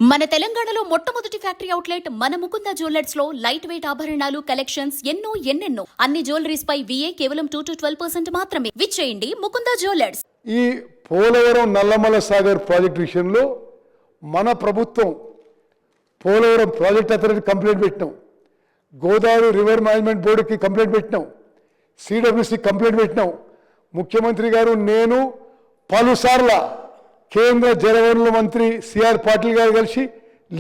మన తెలంగాణలో మొట్టమొదటి ఫ్యాక్టరీ అవుట్లెట్ మన ముకుంద జ్యువెలర్స్ లో లైట్ వెయిట్ ఆభరణాలు కలెక్షన్స్ ఎన్నెన్నో అన్ని జ్యువెలరీస్ పై VA కేవలం 2 to 12% మాత్రమే. విచ్చేయండి ముకుంద జ్యువెలర్స్. ఈ పోలవరం నల్లమల సాగర్ ప్రాజెక్ట్ విషయంలో మన ప్రభుత్వం పోలవరం ప్రాజెక్ట్ అథారిటీ కంప్లైంట్ పెట్టినాం, గోదావరి రివర్ మేనేజ్మెంట్ బోర్డుకి కంప్లైంట్ పెట్టినాం, CWC కంప్లైంట్ పెట్టినాం. ముఖ్యమంత్రి గారు నేను పలుసార్లు కేంద్ర జలవనరుల మంత్రి సిఆర్ పాటిల్ గారు కలిసి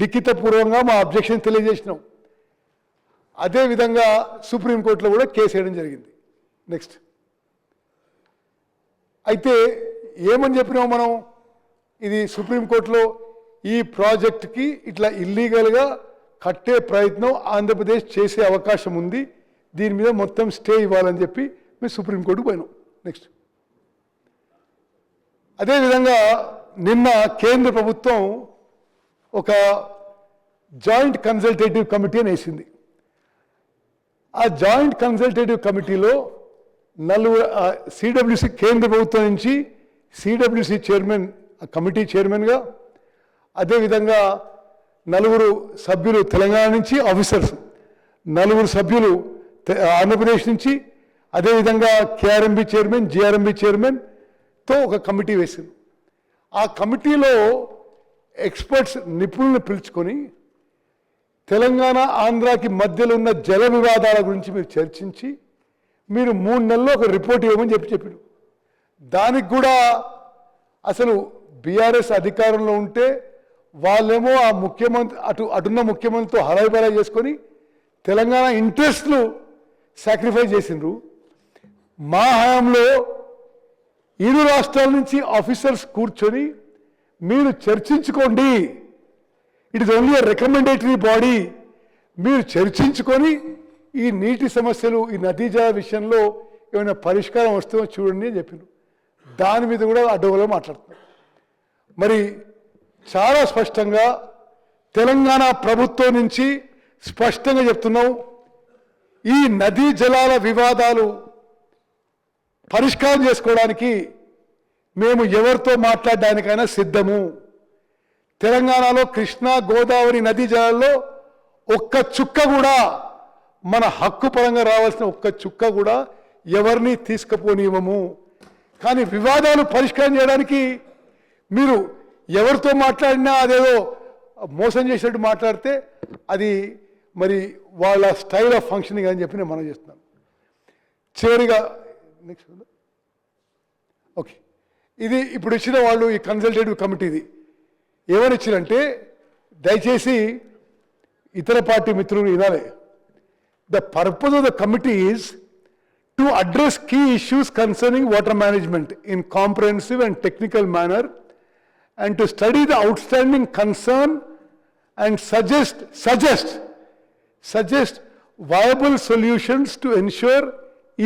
లిఖితపూర్వకంగా మా అబ్జెక్షన్ తెలియజేసినాం. అదేవిధంగా సుప్రీంకోర్టులో కూడా కేసు వేయడం జరిగింది. నెక్స్ట్ అయితే ఏమని చెప్పినాం మనం, ఇది సుప్రీంకోర్టులో ఈ ప్రాజెక్టుకి ఇట్లా ఇల్లీగల్గా కట్టే ప్రయత్నం ఆంధ్రప్రదేశ్ చేసే అవకాశం ఉంది, దీని మీద మొత్తం స్టే ఇవ్వాలని చెప్పి మేము సుప్రీంకోర్టుకు పోయినాం. నెక్స్ట్ అదేవిధంగా నిన్న కేంద్ర ప్రభుత్వం ఒక జాయింట్ కన్సల్టేటివ్ కమిటీ అని వేసింది. ఆ జాయింట్ కన్సల్టేటివ్ కమిటీలో CWC కేంద్ర ప్రభుత్వం నుంచి CWC చైర్మన్, కమిటీ చైర్మన్గా, అదేవిధంగా 4 సభ్యులు తెలంగాణ నుంచి ఆఫీసర్స్, 4 సభ్యులు ఆంధ్రప్రదేశ్ నుంచి, అదేవిధంగా KRMB చైర్మన్, GRMB చైర్మన్తో ఒక కమిటీ వేసింది. ఆ కమిటీలో ఎక్స్పర్ట్స్ నిపుణులను పిలుచుకొని తెలంగాణ ఆంధ్రాకి మధ్యలో ఉన్న జల వివాదాల గురించి మీరు చర్చించి మీరు 3 నెలల్లో ఒక రిపోర్ట్ ఇవ్వమని చెప్పారు. దానికి కూడా అసలు బీఆర్ఎస్ అధికారంలో ఉంటే వాళ్ళేమో ఆ ముఖ్యమంత్రి అటున్న ముఖ్యమంత్రితో హరాయిబరాయి చేసుకొని తెలంగాణ ఇంట్రెస్ట్లు సాక్రిఫైస్ చేసిండ్రు. మా హయాంలో 7 రాష్ట్రాల నుంచి ఆఫీసర్స్ కూర్చొని మీరు చర్చించుకోండి, it is only recommendatory body, మీరు చర్చించుకొని ఈ నీటి సమస్యలు, ఈ నదీ జల విషయంలో ఏమైనా పరిష్కారం వస్తుందో చూడండి అని చెప్పారు. దాని మీద కూడా అడ్డగోలు మాట్లాడుతున్నారు. మరి చాలా స్పష్టంగా తెలంగాణ ప్రభుత్వం నుంచి స్పష్టంగా చెప్తున్నాం, ఈ నదీ జలాల వివాదాలు పరిష్కారం చేసుకోవడానికి మేము ఎవరితో మాట్లాడడానికైనా సిద్ధము. తెలంగాణలో కృష్ణా గోదావరి నదీ జలాల్లో ఒక్క చుక్క కూడా మన హక్కు పరంగా రావాల్సిన ఒక్క చుక్క కూడా ఎవరిని తీసుకుపోనివ్వము. కానీ వివాదాలు పరిష్కారం చేయడానికి మీరు ఎవరితో మాట్లాడినా అదేదో మోసం చేసినట్టు మాట్లాడితే అది మరి వాళ్ళ స్టైల్ ఆఫ్ ఫంక్షనింగ్ అని చెప్పి నేను మనం చేస్తున్నాను. చివరిగా నెక్స్ట్ ఓకే, ఇది ఇప్పుడు ఇచ్చిన వాళ్ళు ఈ కన్సల్టేటివ్ కమిటీది ఏమని ఇచ్చారంటే, దయచేసి ఇతర పార్టీ మిత్రులు వినాలి. The purpose of the committee is to address key issues concerning water management in comprehensive and technical manner and to study the outstanding concern and suggest viable solutions to ensure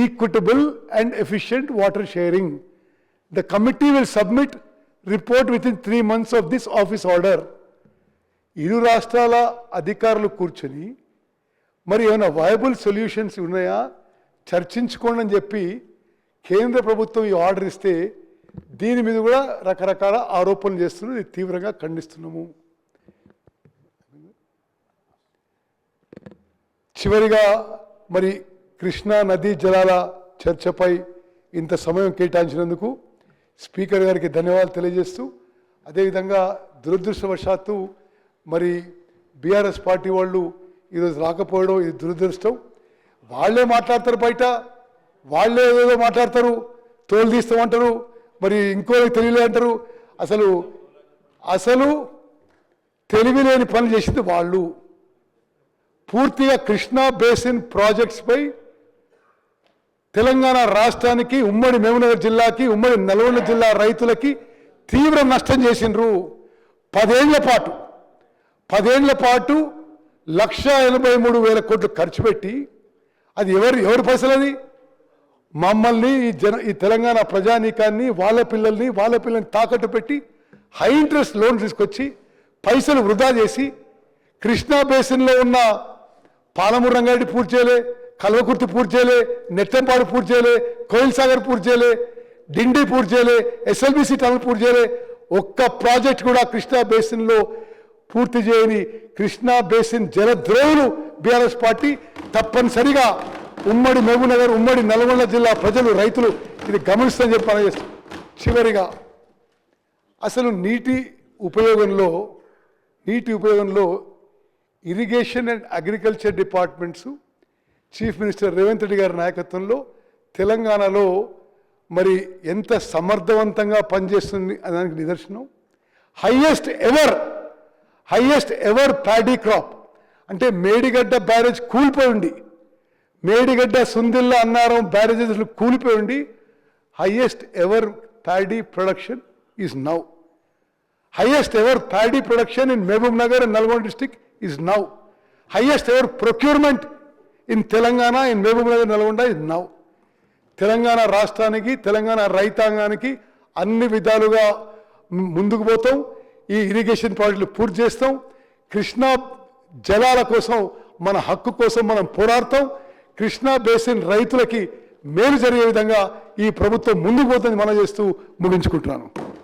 equitable and efficient water sharing. The committee will submit report within 3 months of this office order. ఇరు రాష్ట్రాల అధికారులు కూర్చొని మరి ఏమైనా viable solutions ఉన్నాయా చర్చించుకోండి అని చెప్పి కేంద్ర ప్రభుత్వం ఈ ఆర్డర్ ఇస్తే దీని మీద కూడా రకరకాల ఆరోపణలు చేస్తున్నారు. ఇది తీవ్రంగా ఖండిస్తున్నాము. చివరిగా మరి కృష్ణా నదీ జలాల చర్చపై ఇంత సమయం కేటాయించినందుకు స్పీకర్ గారికి ధన్యవాదాలు తెలియజేస్తూ, అదేవిధంగా దురదృష్టవశాత్తు మరి బీఆర్ఎస్ పార్టీ వాళ్ళు ఈరోజు రాకపోవడం ఇది దురదృష్టం. వాళ్ళే మాట్లాడతారు, బయట వాళ్ళే ఏదో మాట్లాడతారు, తోలు తీస్తామంటారు, మరి ఇంకోరికి తెలియలే అంటారు. అసలు తెలివి లేని పని చేసింది వాళ్ళు. పూర్తిగా కృష్ణా బేసిన్ ప్రాజెక్ట్స్పై తెలంగాణ రాష్ట్రానికి, ఉమ్మడి మహబూబ్నగర్ జిల్లాకి, ఉమ్మడి నల్గొండ జిల్లా రైతులకి తీవ్ర నష్టం చేసిండ్రు. 10 ఏళ్ల పాటు 1,83,000 కోట్లు ఖర్చు పెట్టి, అది ఎవరి పైసలది? మమ్మల్ని ఈ తెలంగాణ ప్రజానీకాన్ని, వాళ్ళ పిల్లల్ని తాకట్టు పెట్టి హై ఇంట్రెస్ట్ లోన్ తీసుకొచ్చి పైసలు వృధా చేసి కృష్ణా బేసిన్లో ఉన్న పాలమూరు రంగారెడ్డి పూర్తి చేయలే, కల్వకుర్తి పూర్తి చేయలే, నెట్టంపాడు పూర్తి చేయలే, కోయిల్ సాగర్ పూర్తి చేయలే, డిండి పూర్తి చేయలే, SLBC టనల్ పూర్తి చేయలే. ఒక్క ప్రాజెక్ట్ కూడా కృష్ణా బేసిన్లో పూర్తి చేయని కృష్ణా బేసిన్ జలద్రోహులు బీఆర్ఎస్ పార్టీ. తప్పనిసరిగా ఉమ్మడి మహబూబ్నగర్, ఉమ్మడి నల్గొండ జిల్లా ప్రజలు, రైతులు ఇది గమనిస్తామని చెప్పి పనిచేస్తాం. చివరిగా అసలు నీటి ఉపయోగంలో irrigation and agriculture departments chief minister Revanth Reddy గారి నాయకత్వంలో తెలంగాణలో మరి ఎంత సమర్థవంతంగా పనిచేస్తుంది దానికి నిదర్శనం. హైయెస్ట్ ఎవర్ ప్యాడీ క్రాప్ అంటే మేడిగడ్డ బ్యారేజ్ కూలిపోయి ఉండి, మేడిగడ్డ, సుందిల్లా, అన్నారం బ్యారేజెస్ కూలిపోయి ఉండి highest ever paddy production is now. Highest ever paddy production in Mehboob Nagar and Nalgonda district is now. Highest ever procurement in Telangana, in Mehboob Nagar, Nalgonda is now. Telangana రాష్ట్రానికి, తెలంగాణ రైతాంగానికి అన్ని విధాలుగా ముందుకు పోతాం. ఈ irrigation ప్రాజెక్టులు పూర్తి చేస్తాం. కృష్ణా జలాల కోసం, మన హక్కు కోసం మనం పోరాడతాం. కృష్ణా బేసిన్ రైతులకి మేలు జరిగే విధంగా ఈ ప్రభుత్వం ముందుకు పోతుంది మనం చేస్తూ ముగించుకుంటున్నాను.